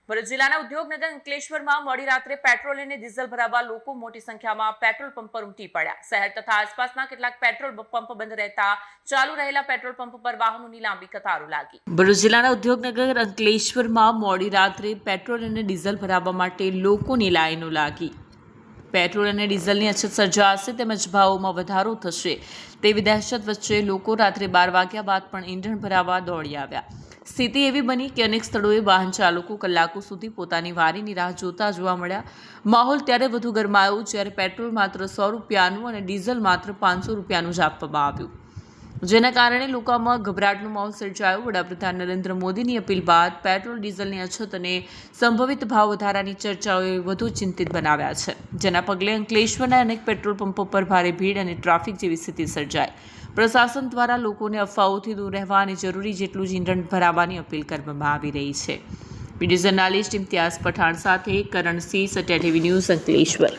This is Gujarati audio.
ભરૂચ જિલ્લાના ઉદ્યોગનગર અંકલેશ્વરમાં મોડી રાત્રે પેટ્રોલ અને ડીઝલ ભરાવવા લોકો મોટી સંખ્યામાં પેટ્રોલ પંપ પર ઉમટી પડ્યા. શહેર તથા આસપાસના કેટલાક પેટ્રોલ પંપ બંધ રહેતા ચાલુ રહેલા પેટ્રોલ પંપ પર વાહનોની લાંબી કતારો લાગી. ભરૂચ જિલ્લાના ઉદ્યોગનગર અંકલેશ્વરમાં મોડી રાત્રે પેટ્રોલ અને ડીઝલ ભરાવવા માટે લોકોની લાઈનો લાગી. પેટ્રોલ અને ડીઝલની અછત સર્જાશે તેમજ ભાવોમાં વધારો થશે તેવી દહેશત વચ્ચે લોકો રાત્રે 12 વાગ્યા બાદ પણ ઈંધણ ભરાવવા દોડી આવ્યા. સ્થિતિ એવી બની કે અનેક સ્થળોએ વાહન ચાલકો કલાકો સુધી પોતાની વારીની રાહ જોતા જોવા મળ્યા. માહોલ ત્યારે વધુ ગરમાયો જ્યારે પેટ્રોલ માત્ર 100 રૂપિયાનું અને ડીઝલ માત્ર 500 રૂપિયાનું જ આપવામાં આવ્યું, જેના કારણે લોકોમાં ગભરાટનો માહોલ સર્જાયો. વડાપ્રધાન નરેન્દ્ર મોદીની અપીલ બાદ પેટ્રોલ ડીઝલની અછત અને સંભવિત ભાવ વધારાની ચર્ચાઓએ વધુ ચિંતિત બનાવ્યા છે, જેના પગલે અંકલેશ્વરના અનેક પેટ્રોલ પંપો પર ભારે ભીડ અને ટ્રાફિક જેવી સ્થિતિ સર્જાઈ. પ્રશાસન દ્વારા લોકોને અફવાઓથી દૂર રહેવા અને જરૂરી જેટલું જ ઈંધણ ભરાવવાની અપીલ કરવામાં આવી રહી છે. વિડીયો જર્નાલિસ્ટ ઇમ્તિયાઝ પઠાણ સાથે કરણસિંહ, સત્યા ટીવી ન્યૂઝ, અંકલેશ્વર.